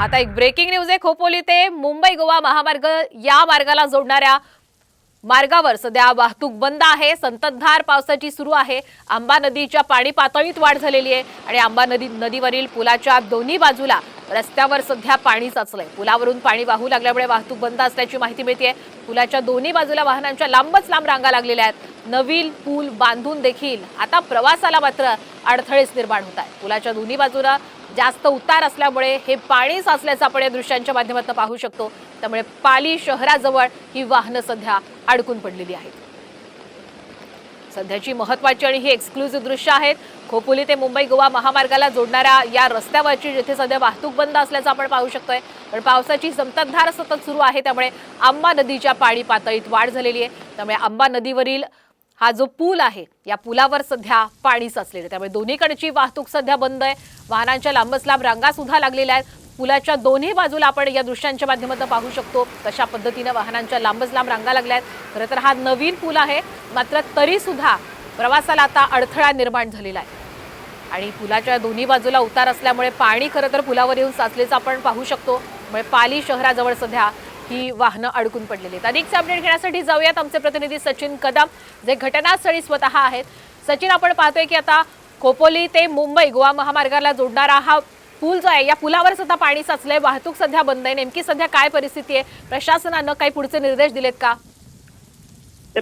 आता एक breaking news आहे। खोपोली ते मुंबई गोवा महामार्ग या मार्गाला जोडणाऱ्या मार्गावर सध्या वाहतूक बंद आहे। संततधार पावसाची सुरू आहे। आंबा नदीच्या पाणी पातळीत वाढ झालेली आहे आणि आंबा नदीवरील पुलाच्या दोन्ही बाजूला रस्त्यावर सध्या पाणी साचलंय। पुलावरून पाणी वाहू लागल्यामुळे वाहतूक बंद असल्याची माहिती मिळते। पुलाच्या दोन्ही बाजूला वाहनांच्या लांबच लांब रांगा लागलेल्या आहेत। नवीन पूल बांधून देखील आता प्रवासाला मात्र अडथळेच निर्माण होत आहेत। पुलाच्या दोन्ही बाजूला जास्त उतार असल्यामुळे हे पाणी साचल्याचं आपण या दृश्यांच्या माध्यमातून पाहू शकतो। त्यामुळे पाली शहराजवळ ही वाहनं सध्या अडकून पडलेली आहेत। सध्याची महत्त्वाची आणि ही एक्सक्लुसिव्ह दृश्य आहेत। खोपोली ते मुंबई गोवा महामार्गाला जोडणाऱ्या या रस्त्यावरची जिथे सध्या वाहतूक बंद असल्याचं आपण पाहू शकतोय। पण पावसाची संततधार सतत सुरू आहे त्यामुळे आंबा नदीच्या पाणी पातळीत वाढ झालेली आहे। त्यामुळे आंबा नदीवरील हा जो पूल आहे या पुलावर सध्या पाणी साचलेलं आहे। त्यामुळे दोन्हीकडची वाहतूक सध्या बंद आहे। वाहनांच्या लांबच लांब रांगा सुद्धा लागलेल्या आहेत। पुलाच्या दोन्ही बाजूला आपण या दृश्यांच्या माध्यमातून पाहू शकतो कशा पद्धतीने वाहनांच्या लांबच लांब रांगा लागल्या आहेत। खरं तर हा नवीन पूल आहे, मात्र तरी सुद्धा प्रवासाला आता अडथळा निर्माण झालेला आहे आणि पुलाच्या दोन्ही बाजूला उतार असल्यामुळे पाणी खरं तर पुलावर येऊन साचल्याचं आपण पाहू शकतो। त्यामुळे पाली शहराजवळ सध्या ही वाहनं अडकून पडलेली आहेत। अधिकचे अपडेट घेण्यासाठी जाऊयात आमचे प्रतिनिधी सचिन कदम, जे घटनास्थळी स्वतः आहेत। सचिन, आपण पाहतोय की आता खोपोली ते मुंबई गोवा महामार्गाला जोडणारा हा पूल जो आहे या पुलावर सुद्धा पाणी साचलंय, वाहतूक सध्या बंद आहे। नेमकी सध्या काय परिस्थिती आहे? प्रशासनानं काही पुढचे निर्देश दिलेत का?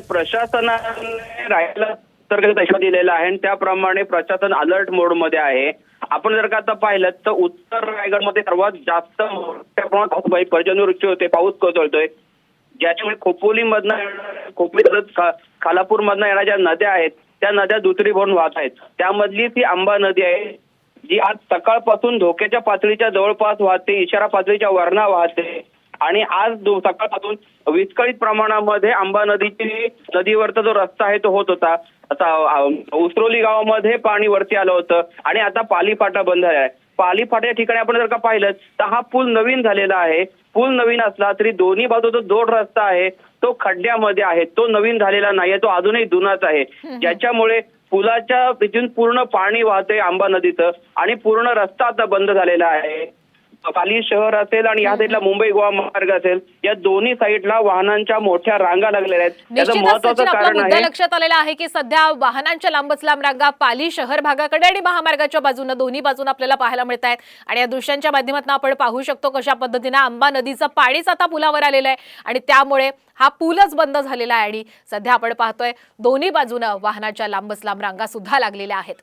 प्रशासनाने राहायला सतर्कता दिलेला आहे आणि त्याप्रमाणे प्रशासन अलर्ट मोड मध्ये आहे। आपण जर का आता पाहिलं तर उत्तर रायगडमध्ये सर्वात जास्त मोठ्या प्रमाणात पर्जन्यवृष्टी होते, पाऊस कोसळतोय, ज्याच्यामुळे खोपोली तसंच खालापूर मधनं येणाऱ्या ज्या नद्या आहेत त्या नद्या दुसरी भरून वाहत आहेत। त्यामधली ती आंबा नदी आहे जी आज सकाळपासून धोक्याच्या पातळीच्या जवळपास वाहते, इशारा पातळीच्या वरना वाहते आणि आज सकाळपासून विस्कळीत प्रमाणामध्ये आंबा नदीवरचा जो रस्ता आहे तो होत होता। आता उसरोली गावामध्ये पाणी वरती आलं होतं आणि आता पाली फाटा बंद आहे। पाली फाटा या ठिकाणी आपण जर का पाहिलं तर हा पूल नवीन झालेला आहे। पूल नवीन असला तरी दोन्ही बाजूचा जोड रस्ता आहे तो खड्ड्यामध्ये आहे, तो नवीन झालेला नाहीये, तो अजूनही जुनाच आहे, ज्याच्यामुळे पुलाच्या तिथून पूर्ण पाणी वाहते आंबा नदीचं आणि पूर्ण रस्ता आता बंद झालेला आहे। पाली शहर असेल आणि या साईडला मुंबई गोवा महामार्ग असेल, या दोन्ही साईडला वाहनांच्या मोठ्या रांगा लागलेल्या आहेत। त्याचं महत्त्वाचं कारण आहे, लक्षात आलेलं आहे की सध्या वाहनांच्या लांबच लांब रांगा पाली शहर भागाकडे आणि महामार्गाच्या बाजूने दोन्ही बाजून आपल्याला पाहायला मिळत आहेत आणि या दृश्यांच्या माध्यमातून आपण पाहू शकतो कशा पद्धतीने आंबा नदीचं पाणीच आता पुलावर आलेलं आहे आणि त्यामुळे हा पूलच बंद झालेला आहे आणि सध्या आपण पाहतोय दोन्ही बाजूने वाहनाच्या लांबच लांब रांगा सुद्धा लागलेल्या आहेत।